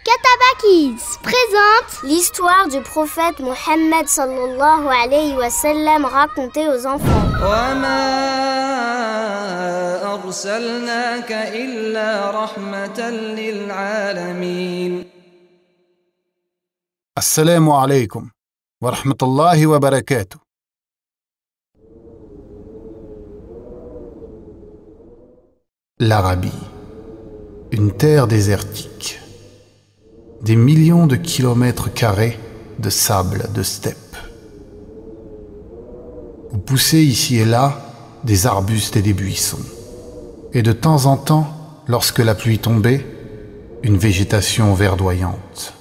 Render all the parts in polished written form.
Kataba Kids présente l'histoire du prophète Mohammed sallallahu alayhi wa sallam racontée aux enfants. وَمَا أَرْسَلْنَاكَ إِلَّا رَحْمَةً لِلْعَالَمِينَ. Assalamu alaikum wa rahmatullahi wa barakatuh. L'Arabie, une terre désertique. Des millions de kilomètres carrés de sable, de steppe. Où poussaient ici et là des arbustes et des buissons. Et de temps en temps, lorsque la pluie tombait, une végétation verdoyante.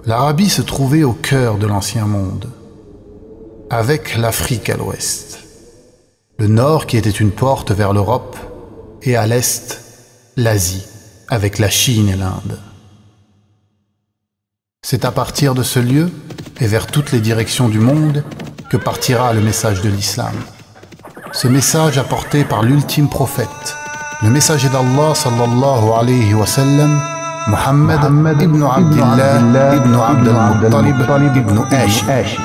L'Arabie se trouvait au cœur de l'ancien monde, avec l'Afrique à l'ouest, le nord qui était une porte vers l'Europe, et à l'est, l'Asie, avec la Chine et l'Inde. C'est à partir de ce lieu, et vers toutes les directions du monde, que partira le message de l'islam. Ce message apporté par l'ultime prophète, le messager d'Allah sallallahu alayhi wa sallam, Muhammad ibn Abdillah ibn Abd al-Muttalib ibn Hashim.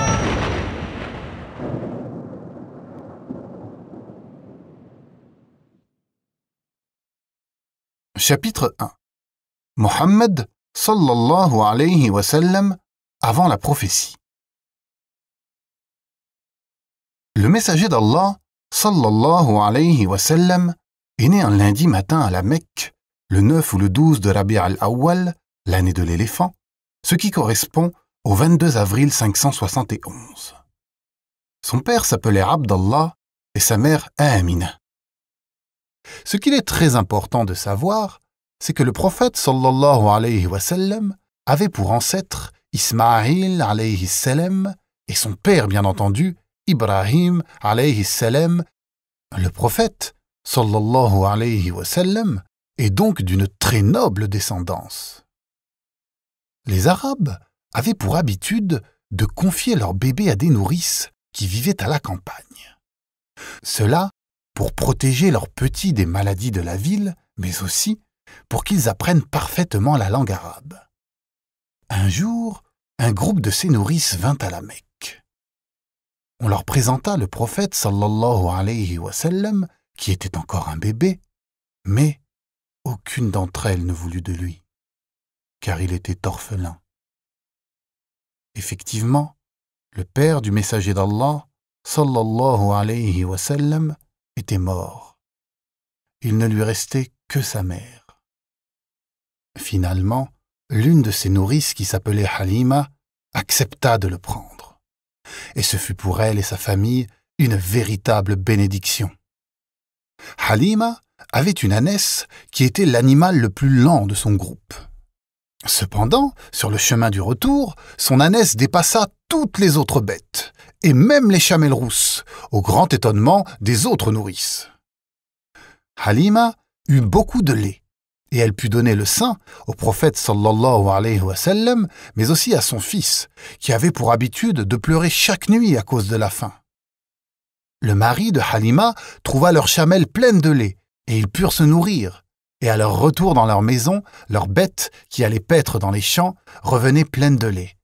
Chapitre 1. Muhammad sallallahu alayhi wa sallam avant la prophétie. Le messager d'Allah sallallahu alayhi wa sallam est né un lundi matin à la Mecque, le 9 ou le 12 de Rabi' al-Awwal, l'année de l'éléphant, ce qui correspond au 22 avril 571. Son père s'appelait Abdallah et sa mère Amina. Ce qu'il est très important de savoir, c'est que le prophète sallallahu alayhi wa sallam avait pour ancêtre Ismaïl alayhi salam et son père bien entendu Ibrahim alayhi salam. Le prophète sallallahu alayhi wa sallam est donc d'une très noble descendance. Les Arabes avaient pour habitude de confier leurs bébés à des nourrices qui vivaient à la campagne. Cela pour protéger leurs petits des maladies de la ville, mais aussi pour qu'ils apprennent parfaitement la langue arabe. Un jour, un groupe de ces nourrices vint à la Mecque. On leur présenta le prophète sallallahu alayhi wa sallam, qui était encore un bébé, mais aucune d'entre elles ne voulut de lui, car il était orphelin. Effectivement, le père du messager d'Allah, sallallahu alayhi wa sallam, était mort. Il ne lui restait que sa mère. Finalement, l'une de ses nourrices, qui s'appelait Halima, accepta de le prendre. Et ce fut pour elle et sa famille une véritable bénédiction. Halima avait une ânesse qui était l'animal le plus lent de son groupe. Cependant, sur le chemin du retour, son ânesse dépassa toutes les autres bêtes, et même les chamelles rousses, au grand étonnement des autres nourrices. Halima eut beaucoup de lait, et elle put donner le sein au prophète sallallahu alayhi wa sallam, mais aussi à son fils, qui avait pour habitude de pleurer chaque nuit à cause de la faim. Le mari de Halima trouva leurs chamelles pleines de lait, et ils purent se nourrir, et à leur retour dans leur maison, leurs bêtes, qui allaient paître dans les champs, revenaient pleines de lait.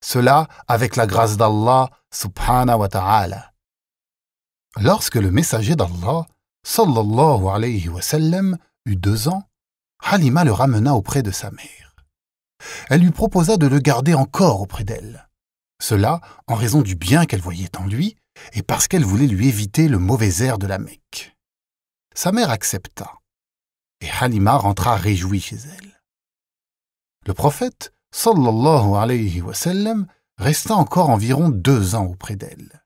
Cela avec la grâce d'Allah subhanahu wa ta'ala. Lorsque le messager d'Allah, sallallahu alayhi wa sallam, eut 2 ans, Halima le ramena auprès de sa mère. Elle lui proposa de le garder encore auprès d'elle. Cela en raison du bien qu'elle voyait en lui et parce qu'elle voulait lui éviter le mauvais air de la Mecque. Sa mère accepta, et Halima rentra réjouie chez elle. Le prophète, sallallahu alayhi wa sallam, resta encore environ 2 ans auprès d'elle.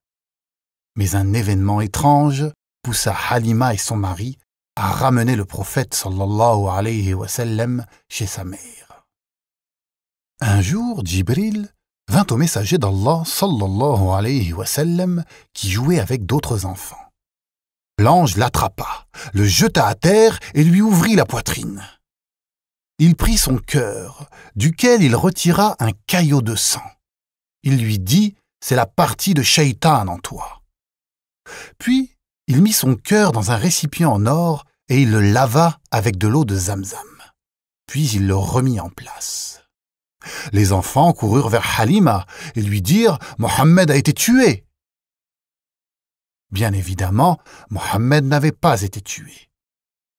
Mais un événement étrange poussa Halima et son mari à ramener le prophète sallallahu alayhi wa sallam chez sa mère. Un jour, Jibril vint au messager d'Allah sallallahu alayhi wa sallam qui jouait avec d'autres enfants. L'ange l'attrapa, le jeta à terre et lui ouvrit la poitrine. Il prit son cœur, duquel il retira un caillot de sang. Il lui dit « C'est la partie de Shaitan en toi ». Puis, il mit son cœur dans un récipient en or et il le lava avec de l'eau de Zamzam. puis il le remit en place. Les enfants coururent vers Halima et lui dirent « Mohammed a été tué !» Bien évidemment, Mohammed n'avait pas été tué.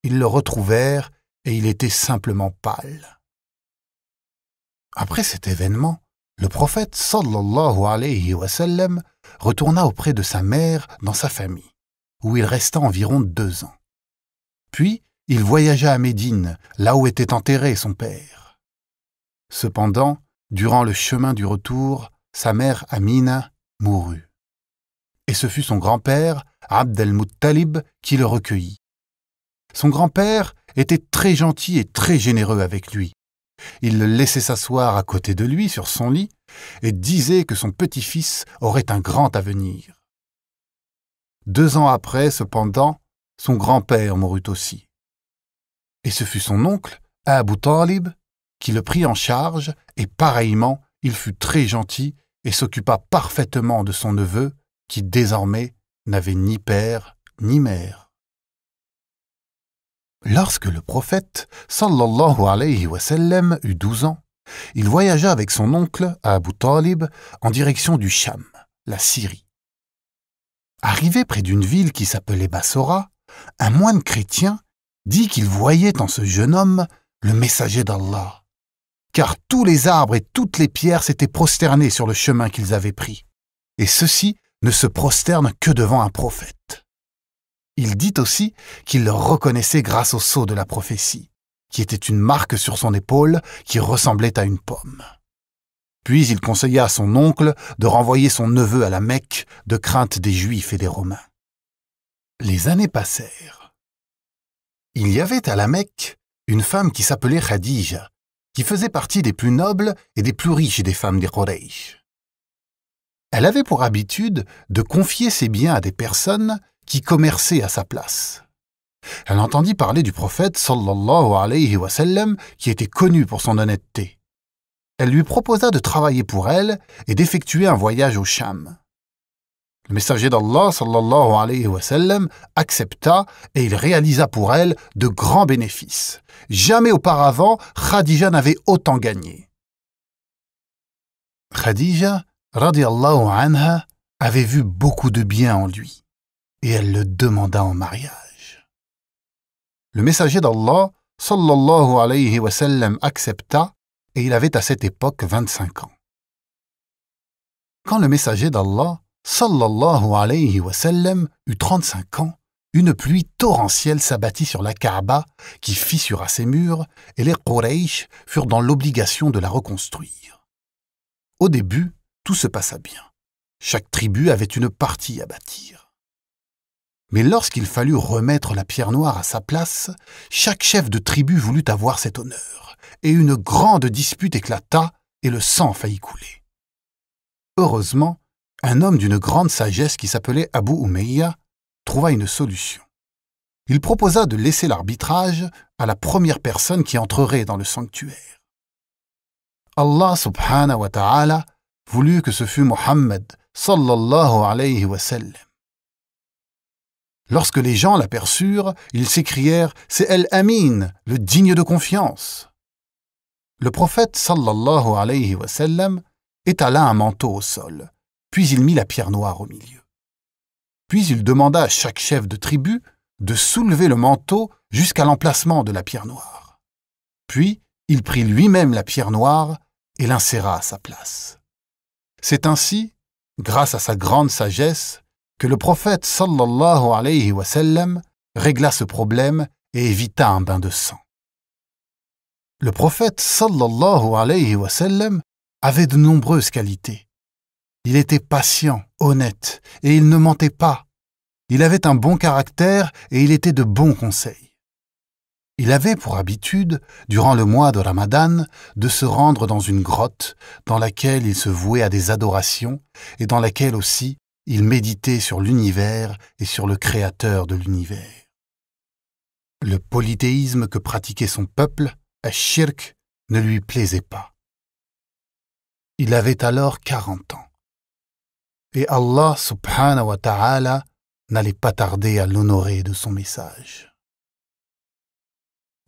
Ils le retrouvèrent et il était simplement pâle. Après cet événement, le prophète sallallahu alayhi wa sallam retourna auprès de sa mère dans sa famille, où il resta environ 2 ans. Puis, il voyagea à Médine, là où était enterré son père. Cependant, durant le chemin du retour, sa mère Amina mourut. Et ce fut son grand-père, Abd al-Muttalib, qui le recueillit. Son grand-père était très gentil et très généreux avec lui. Il le laissait s'asseoir à côté de lui sur son lit et disait que son petit-fils aurait un grand avenir. 2 ans après, cependant, son grand-père mourut aussi. Et ce fut son oncle, Abu Talib, qui le prit en charge et pareillement, il fut très gentil et s'occupa parfaitement de son neveu qui désormais n'avait ni père ni mère. Lorsque le prophète, sallallahu alayhi wa sallam, eut 12 ans, il voyagea avec son oncle, Abu Talib, en direction du Cham, la Syrie. Arrivé près d'une ville qui s'appelait Bassora, un moine chrétien dit qu'il voyait en ce jeune homme le messager d'Allah, car tous les arbres et toutes les pierres s'étaient prosternés sur le chemin qu'ils avaient pris, et ceux-ci ne se prosternent que devant un prophète. Il dit aussi qu'il le reconnaissait grâce au sceau de la prophétie, qui était une marque sur son épaule qui ressemblait à une pomme. Puis il conseilla à son oncle de renvoyer son neveu à la Mecque de crainte des Juifs et des Romains. Les années passèrent. Il y avait à la Mecque une femme qui s'appelait Khadija, qui faisait partie des plus nobles et des plus riches des femmes des Quraysh. Elle avait pour habitude de confier ses biens à des personnes qui commerçaient à sa place. Elle entendit parler du prophète sallallahu alayhi wa sallam qui était connu pour son honnêteté. Elle lui proposa de travailler pour elle et d'effectuer un voyage au Cham. Le messager d'Allah sallallahu alayhi wa sallam accepta et il réalisa pour elle de grands bénéfices. Jamais auparavant, Khadija n'avait autant gagné. Khadija, radiyallahu anha, avait vu beaucoup de bien en lui et elle le demanda en mariage. Le messager d'Allah, sallallahu alayhi wa sallam, accepta et il avait à cette époque 25 ans. Quand le messager d'Allah, sallallahu alayhi wa sallam, eut 35 ans, une pluie torrentielle s'abattit sur la Kaaba qui fissura ses murs et les Quraysh furent dans l'obligation de la reconstruire. Au début, tout se passa bien. Chaque tribu avait une partie à bâtir. Mais lorsqu'il fallut remettre la pierre noire à sa place, chaque chef de tribu voulut avoir cet honneur, et une grande dispute éclata et le sang faillit couler. Heureusement, un homme d'une grande sagesse qui s'appelait Abu Umayya trouva une solution. Il proposa de laisser l'arbitrage à la première personne qui entrerait dans le sanctuaire. Allah subhanahu wa ta'ala voulut que ce fût Mohammed sallallahu alayhi wa sallam. Lorsque les gens l'aperçurent, ils s'écrièrent « C'est El-Amin, le digne de confiance ». Le prophète sallallahu alayhi wa sallam étala un manteau au sol, puis il mit la pierre noire au milieu. Puis il demanda à chaque chef de tribu de soulever le manteau jusqu'à l'emplacement de la pierre noire. Puis il prit lui-même la pierre noire et l'inséra à sa place. C'est ainsi, grâce à sa grande sagesse, que le prophète sallallahu alayhi wa sallam régla ce problème et évita un bain de sang. Le prophète sallallahu alayhi wa sallam avait de nombreuses qualités. Il était patient, honnête, et il ne mentait pas. Il avait un bon caractère et il était de bons conseils. Il avait pour habitude, durant le mois de Ramadan, de se rendre dans une grotte dans laquelle il se vouait à des adorations et dans laquelle aussi il méditait sur l'univers et sur le créateur de l'univers. Le polythéisme que pratiquait son peuple, Ash-Shirk, ne lui plaisait pas. Il avait alors 40 ans. Et Allah subhanahu wa ta'ala n'allait pas tarder à l'honorer de son message.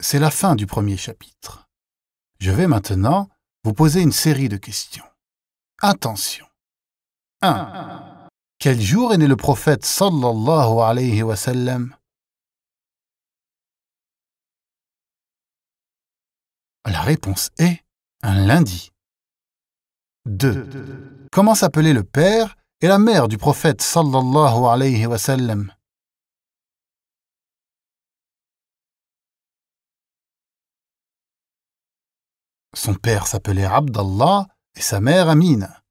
C'est la fin du premier chapitre. Je vais maintenant vous poser une série de questions. Attention. 1. Quel jour est né le prophète sallallahu alayhi wa sallam? La réponse est un lundi. 2. Comment s'appelait le père et la mère du prophète sallallahu alayhi wa sallam? Son père s'appelait Abdallah et sa mère Amina.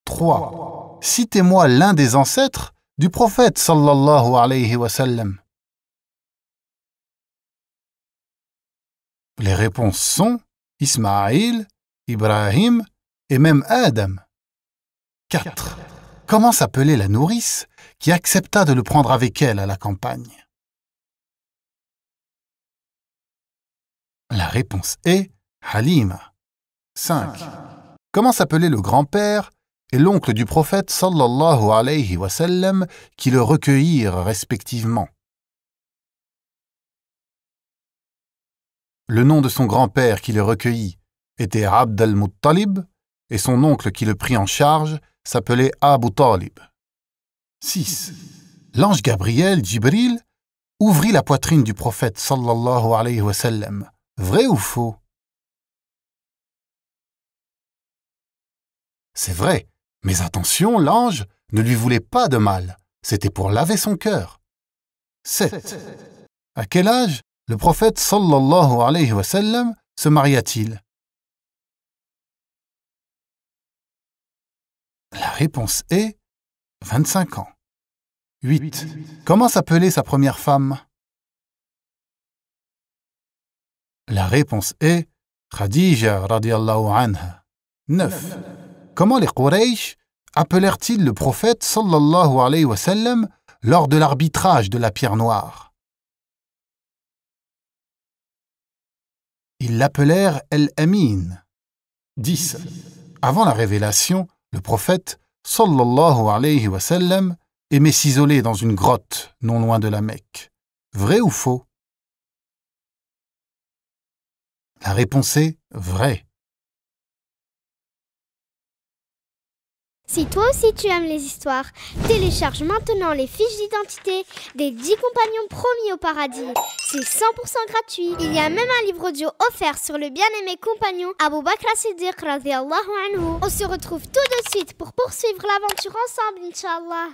3. Citez-moi l'un des ancêtres du prophète sallallahu alayhi wa sallam. Les réponses sont Ismaïl, Ibrahim et même Adam. 4. Comment s'appelait la nourrice qui accepta de le prendre avec elle à la campagne? La réponse est Halima. 5. Comment s'appelait le grand-père et l'oncle du prophète sallallahu alayhi wa sallam qui le recueillirent respectivement? Le nom de son grand-père qui le recueillit était Abd al-Muttalib et son oncle qui le prit en charge s'appelait Abu Talib. 6. L'ange Gabriel, Jibril, ouvrit la poitrine du prophète sallallahu alayhi wa sallam. Vrai ou faux? C'est vrai, mais attention, l'ange ne lui voulait pas de mal. C'était pour laver son cœur. 7. À quel âge le prophète sallallahu alayhi wa sallam se maria-t-il? La réponse est 25 ans. 8. Comment s'appelait sa première femme? La réponse est Khadija radiyallahu anha. 9. Comment les Quraysh appelèrent-ils le prophète sallallahu alayhi wa sallam lors de l'arbitrage de la pierre noire? Ils l'appelèrent El-Amin. 10. Avant la révélation, le prophète sallallahu alayhi wa sallam aimait s'isoler dans une grotte non loin de la Mecque. Vrai ou faux? La réponse est vrai. Si toi aussi tu aimes les histoires, télécharge maintenant les fiches d'identité des 10 compagnons promis au paradis. C'est 100% gratuit. Il y a même un livre audio offert sur le bien-aimé compagnon Abu Bakr as-Siddiq radiyallahu anhu. On se retrouve tout de suite pour poursuivre l'aventure ensemble, Inch'Allah.